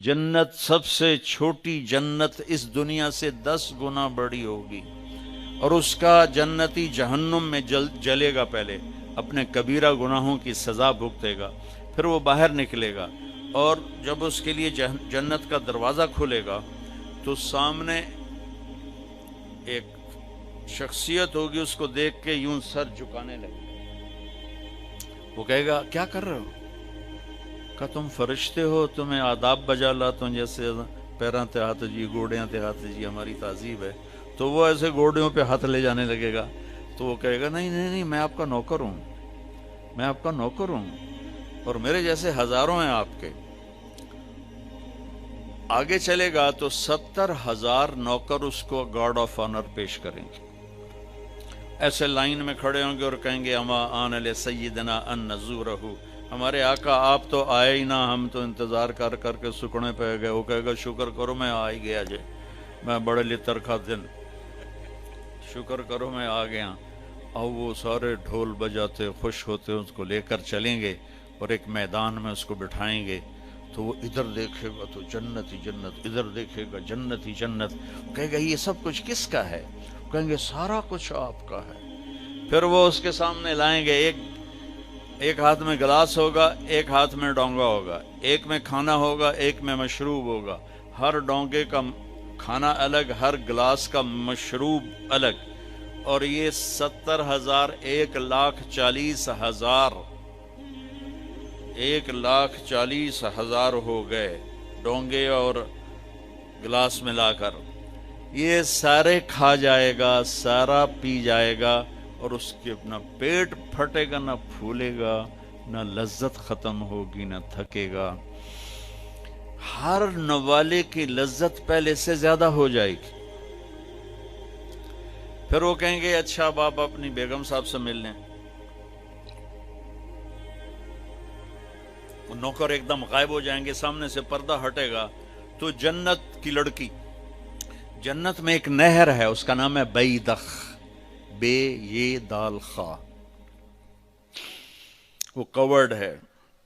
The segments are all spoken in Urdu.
جنت سب سے چھوٹی جنت اس دنیا سے 10 گنا بڑی ہوگی، اور اس کا جنتی جہنم میں جلے گا، پہلے اپنے کبیرہ گناہوں کی سزا بھگتے گا، پھر وہ باہر نکلے گا، اور جب اس کے لیے جنت کا دروازہ کھلے گا تو سامنے ایک شخصیت ہوگی، اس کو دیکھ کے یوں سر جھکانے لگے، وہ کہے گا کیا کر رہے ہو؟ کہ تم فرشتے ہو، تمہیں آداب بجا لاتا ہوں، جیسے پیراں تے ہاتھ جی، گوڑیاں تے ہاتھ جی، ہماری تہذیب ہے، تو وہ ایسے گوڑیوں پہ ہاتھ لے جانے لگے گا، تو وہ کہے گا نہیں نہیں نہیں، میں آپ کا نوکر ہوں، میں آپ کا نوکر ہوں، اور میرے جیسے ہزاروں ہیں آپ کے۔ آگے چلے گا تو 70,000 نوکر اس کو گارڈ آف آنر پیش کریں گے، ایسے لائن میں کھڑے ہوں گے اور کہیں گے اما آن علی سیدنا ان نزورہ، ہمارے آقا آپ تو آئے ہی نہ، ہم تو انتظار کر کر کے سکڑے پہ گئے۔ وہ کہے گا شکر کرو میں آ ہی گیا جے، میں بڑے لطر کا دن، شکر کرو میں آ گیا۔ اور وہ سارے ڈھول بجاتے خوش ہوتے اس کو لے کر چلیں گے اور ایک میدان میں اس کو بٹھائیں گے، تو وہ ادھر دیکھے گا تو جنت ہی جنت، ادھر دیکھے گا جنت ہی جنت، کہے گا یہ سب کچھ کس کا ہے؟ کہیں گے سارا کچھ آپ کا ہے۔ پھر وہ اس کے سامنے لائیں گے، ایک ہاتھ میں گلاس ہوگا، ایک ہاتھ میں ڈونگا ہوگا، ایک میں کھانا ہوگا، ایک میں مشروب ہوگا، ہر ڈونگے کا کھانا الگ، ہر گلاس کا مشروب الگ، اور یہ 70,000 1,40,000 1,40,000 ہو گئے ڈونگے اور گلاس ملا کر۔ یہ سارے کھا جائے گا، سارا پی جائے گا، اور اس کے نہ پیٹ پھٹے گا، نہ پھولے گا، نہ لذت ختم ہوگی، نہ تھکے گا، ہر نوالے کی لذت پہلے سے زیادہ ہو جائے گی۔ پھر وہ کہیں گے اچھا اب آپ اپنی بیگم صاحب سے مل لیں، وہ نوکر ایک دم غائب ہو جائیں گے، سامنے سے پردہ ہٹے گا تو جنت کی لڑکی، جنت میں ایک نہر ہے، اس کا نام ہے بیدخ، بے یہ دال خا، وہ کورڈ ہے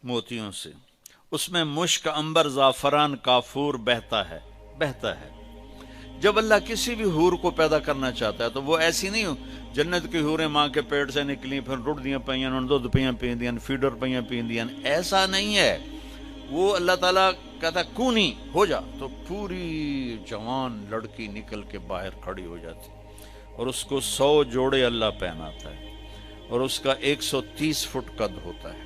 موتیوں سے، اس میں مشک، عنبر، زعفران، کافور بہتا ہے۔ جب اللہ کسی بھی حور کو پیدا کرنا چاہتا ہے تو وہ ایسی نہیں ہو، جنت کی حوریں ماں کے پیٹ سے نکلی، پھر رڑ دیاں پئیاں، دودھ پیاں پیندیاں، فیڈر پیاں پیندیاں، ایسا نہیں ہے۔ وہ اللہ تعالیٰ کہتا کونی ہو جا تو پوری جوان لڑکی نکل کے باہر کھڑی ہو جاتی، اور اس کو 100 جوڑے اللہ پہناتا ہے، اور اس کا 130 فٹ قد ہوتا ہے۔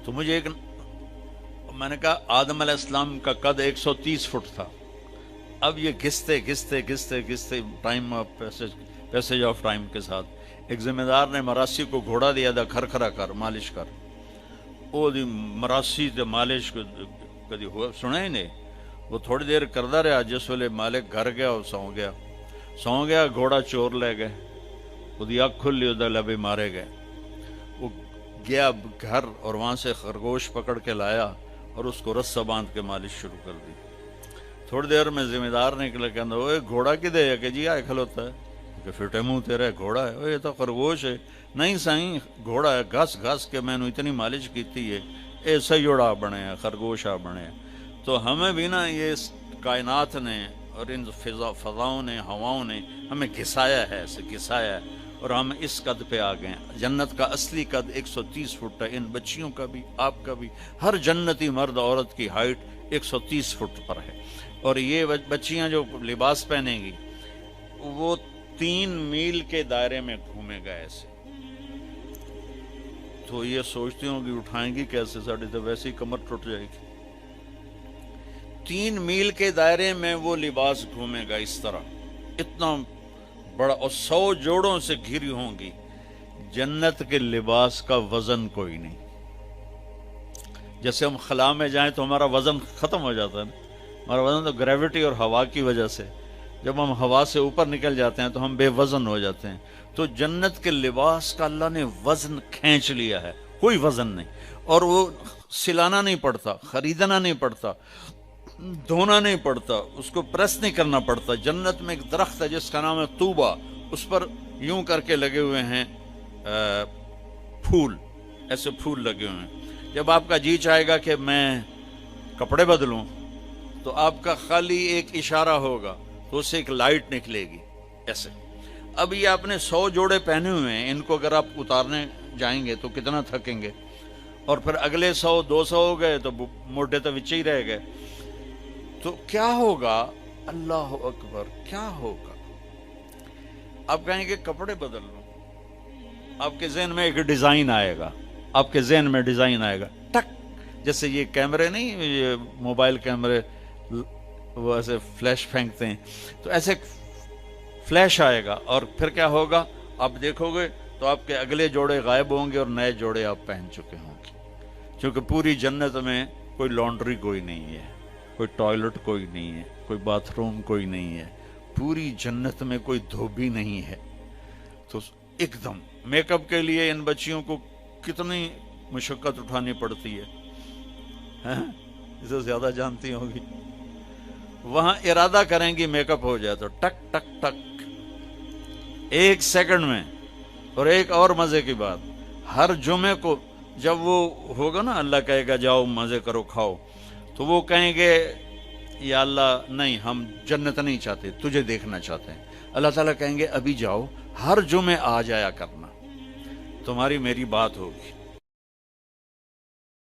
تو مجھے میں نے کہا آدم علیہ السلام کا قد 130 فٹ تھا، اب یہ گھستے ٹائم پیسج آف ٹائم کے ساتھ ایک ذمہ دار نے مراسی کو گھوڑا دیا تھا، کھرکھرا کر مالش کر، وہ دی مراسی تے مالش کدی ہوا سنا ہی نہیں، وہ تھوڑی دیر کردہ رہا، جس ویلے مالک گھر گیا اور سو گیا، گھوڑا چور لے گئے، وہ دی اکھ کھلی، ادھر لبے مارے گئے۔ وہ گیا گھر اور وہاں سے خرگوش پکڑ کے لایا اور اس کو رسہ باندھ کے مالش شروع کر دی۔ تھوڑی دیر میں ذمہ دار نکلا، کہنا اوے گھوڑا کدے ہے؟ کہ جی آئے کھلوتا ہے، کہ فٹے منہ تیرا گھوڑا ہے؟ یہ تو خرگوش ہے۔ نہیں سائیں گھوڑا ہے، گھس کے میں نے اتنی مالش کیتی ہے، ایسا ہی اڑا بنے ہیں، خرگوش آ بنے ہیں۔ تو ہمیں بھی نا یہ کائنات نے اور ان فضاؤں نے، ہواؤں نے ہمیں گھسایا ہے، ایسے گھسایا ہے، اور ہم اس قد پہ آ گئے ہیں۔ جنت کا اصلی قد 130 فٹ ہے، ان بچیوں کا بھی، آپ کا بھی، ہر جنتی مرد عورت کی ہائٹ 130 فٹ پر ہے۔ اور یہ بچیاں جو لباس پہنیں گی وہ 3 میل کے دائرے میں گھومے گا ایسے، تو یہ سوچتی ہوں کہ اٹھائیں گی کیسے، ساڑی تو ویسے ہی کمر ٹوٹ جائے گی۔ 3 میل کے دائرے میں وہ لباس گھومے گا اس طرح، اتنا بڑا، اور 100 جوڑوں سے گھری ہوں گی۔ جنت کے لباس کا وزن کوئی نہیں، جیسے ہم خلا میں جائیں تو ہمارا وزن ختم ہو جاتا ہے نا، ہمارا وزن تو گریوٹی اور ہوا کی وجہ سے، جب ہم ہوا سے اوپر نکل جاتے ہیں تو ہم بے وزن ہو جاتے ہیں۔ تو جنت کے لباس کا اللہ نے وزن کھینچ لیا ہے، کوئی وزن نہیں، اور وہ سلانا نہیں پڑتا، خریدنا نہیں پڑتا، دھونا نہیں پڑتا، اس کو پریس نہیں کرنا پڑتا۔ جنت میں ایک درخت ہے جس کا نام ہے طوبہ، اس پر یوں کر کے لگے ہوئے ہیں پھول، ایسے پھول لگے ہوئے ہیں۔ جب آپ کا جی چاہے گا کہ میں کپڑے بدلوں، تو آپ کا خالی ایک اشارہ ہوگا تو اس سے ایک لائٹ نکلے گی ایسے۔ اب یہ آپ نے 100 جوڑے پہنے ہوئے ہیں، ان کو اگر آپ اتارنے جائیں گے تو کتنا تھکیں گے، اور پھر اگلے 100 200 ہو گئے تو موٹے تو وچے ہی رہ گئے، تو کیا ہوگا؟ اللہ اکبر، کیا ہوگا؟ آپ کہیں گے کپڑے بدل لوں، آپ کے ذہن میں ایک ڈیزائن آئے گا، آپ کے ذہن میں ڈیزائن آئے گا، ٹک، جیسے یہ کیمرے نہیں، یہ موبائل کیمرے وہ ایسے فلیش پھینکتے ہیں، تو ایسے فلیش آئے گا، اور پھر کیا ہوگا؟ آپ دیکھو گے تو آپ کے اگلے جوڑے غائب ہوں گے اور نئے جوڑے آپ پہن چکے ہوں گے، کیونکہ پوری جنت میں کوئی لانڈری کوئی نہیں ہے، کوئی ٹوائلٹ کوئی نہیں ہے، کوئی باتھ روم کوئی نہیں ہے، پوری جنت میں کوئی دھوبی نہیں ہے۔ تو ایک دم میک اپ کے لیے ان بچیوں کو کتنی مشقت اٹھانی پڑتی ہے، اسے زیادہ جانتی ہوگی۔ وہاں ارادہ کریں گی میک اپ ہو جائے تو ٹک ٹک ٹک 1 سیکنڈ میں۔ اور ایک اور مزے کی بات، ہر جمعے کو جب وہ ہوگا نا، اللہ کہے گا جاؤ مزے کرو کھاؤ، تو وہ کہیں گے یا اللہ نہیں، ہم جنت نہیں چاہتے، تجھے دیکھنا چاہتے ہیں۔ اللہ تعالیٰ کہیں گے ابھی جاؤ، ہر جمعے آ جایا کرنا، تمہاری میری بات ہوگی۔